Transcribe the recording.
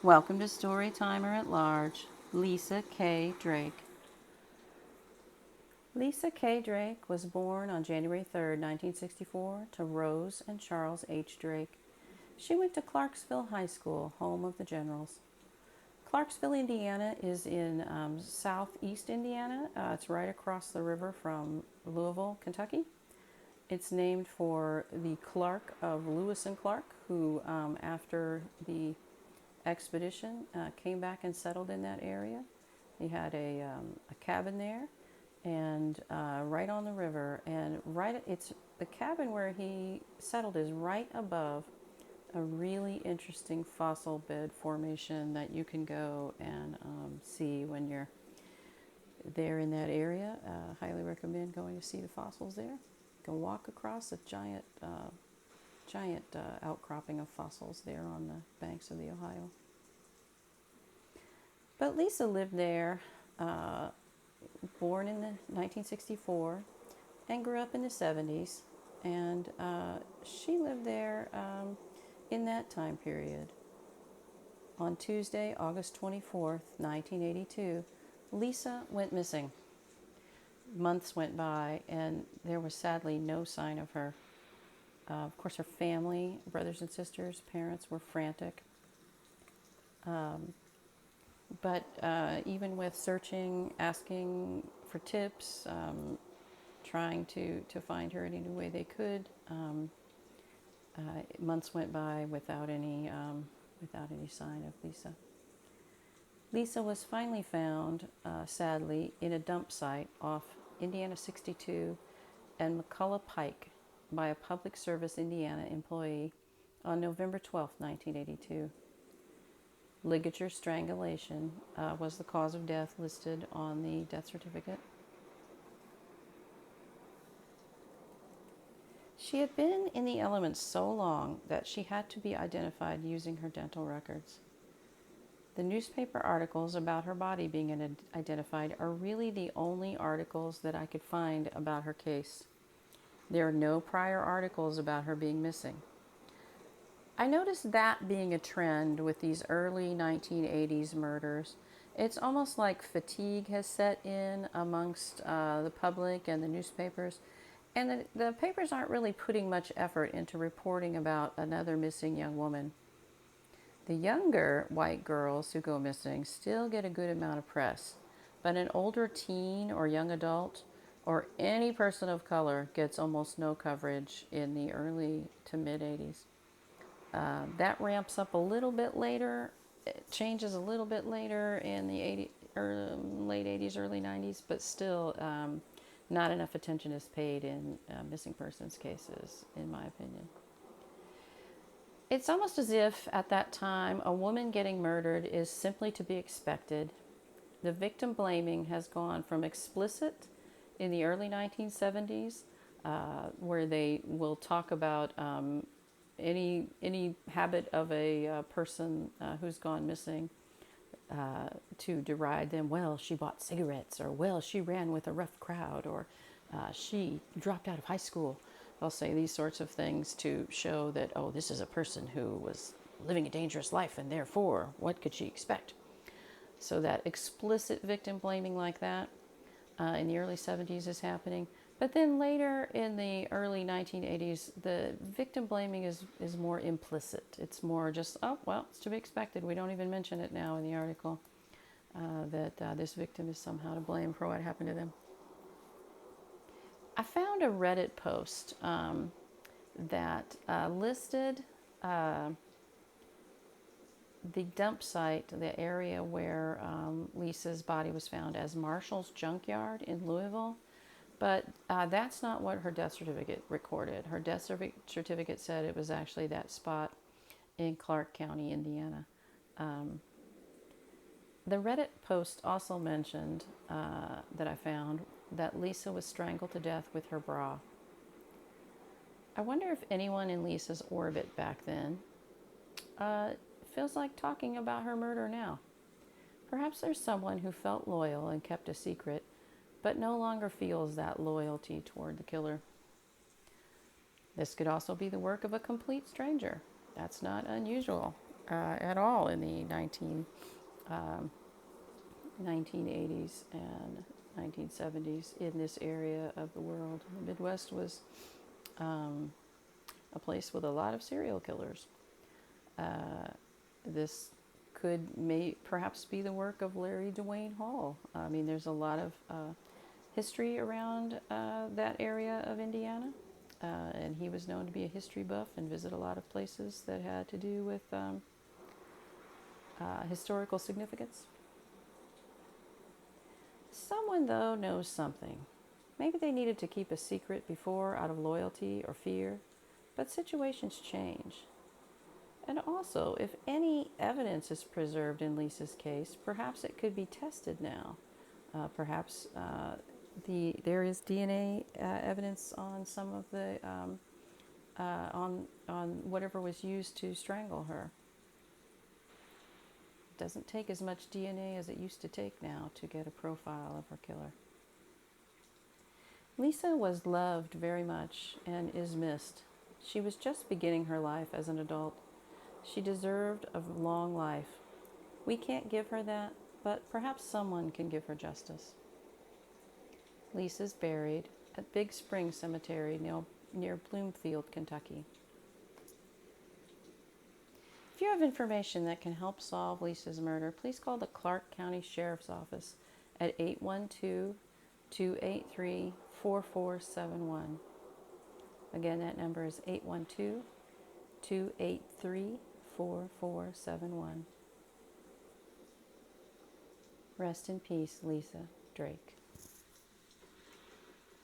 Welcome to Storytimer at Large, Lisa K. Drake. Lisa K. Drake was born on January 3rd, 1964, to Rose and Charles H. Drake. She went to Clarksville High School, home of the Generals. Clarksville, Indiana is in southeast Indiana. It's right across the river from Louisville, Kentucky. It's named for the Clark of Lewis and Clark, who, after the expedition, came back and settled in that area. He had a cabin there, and right on the river, and it's the cabin where he settled is right above a really interesting fossil bed formation that you can go and see when you're there in that area. Highly recommend going to see the fossils there. You can walk across a giant outcropping of fossils there on the banks of the Ohio. But Lisa lived there, born in 1964, and grew up in the 70s. And she lived there in that time period. On Tuesday, August 24th, 1982, Lisa went missing. Months went by, and there was sadly no sign of her. Of course, her family, brothers and sisters, parents were frantic. But even with searching, asking for tips, trying to find her any way they could, months went by without any sign of Lisa. Lisa was finally found, sadly, in a dump site off Indiana 62 and McCullough Pike by a Public Service Indiana employee on November 12, 1982. Ligature strangulation was the cause of death listed on the death certificate. She had been in the elements so long that she had to be identified using her dental records. The newspaper articles about her body being identified are really the only articles that I could find about her case. There are no prior articles about her being missing. I noticed that being a trend with these early 1980s murders. It's almost like fatigue has set in amongst the public and the newspapers. And the papers aren't really putting much effort into reporting about another missing young woman. The younger white girls who go missing still get a good amount of press, but an older teen or young adult or any person of color gets almost no coverage in the early to mid 80s. That ramps up a little bit later. It changes a little bit later in the late 80s, early 90s, but still not enough attention is paid in missing persons cases, in my opinion. It's almost as if at that time a woman getting murdered is simply to be expected. The victim blaming has gone from explicit in the early 1970s, where they will talk about any habit of a person who's gone missing, to deride them. Well, she bought cigarettes, or well, she ran with a rough crowd, or she dropped out of high school. They'll say these sorts of things to show that, oh, this is a person who was living a dangerous life, and therefore, what could she expect? So that explicit victim blaming like that in the early 70s is happening. But then later in the early 1980s, the victim blaming is more implicit. It's more just, oh, well, it's to be expected. We don't even mention it now in the article that this victim is somehow to blame for what happened to them. I found a Reddit post that listed the dump site, the area where Lisa's body was found, as Marshall's Junkyard in Louisville. But that's not what her death certificate recorded. Her death certificate said it was actually that spot in Clark County, Indiana. The Reddit post also mentioned that I found that Lisa was strangled to death with her bra. I wonder if anyone in Lisa's orbit back then feels like talking about her murder now. Perhaps there's someone who felt loyal and kept a secret, but no longer feels that loyalty toward the killer. This could also be the work of a complete stranger. That's not unusual. at all in the 1980s and 1970s in this area of the world. The Midwest was a place with a lot of serial killers. This may perhaps be the work of Larry Dwayne Hall. I mean, there's a lot of history around that area of Indiana, and he was known to be a history buff and visit a lot of places that had to do with historical significance. Someone, though, knows something. Maybe they needed to keep a secret before out of loyalty or fear, but situations change. And also, if any evidence is preserved in Lisa's case, perhaps it could be tested now. Perhaps there is DNA evidence on some of the on whatever was used to strangle her. It doesn't take as much DNA as it used to take now to get a profile of her killer. Lisa was loved very much and is missed. She was just beginning her life as an adult. She deserved a long life. We can't give her that, but perhaps someone can give her justice. Lisa's buried at Big Spring Cemetery near Bloomfield, Kentucky. If you have information that can help solve Lisa's murder, please call the Clark County Sheriff's Office at 812-283-4471. Again, that number is 812-283-4471. Rest in peace, Lisa Drake.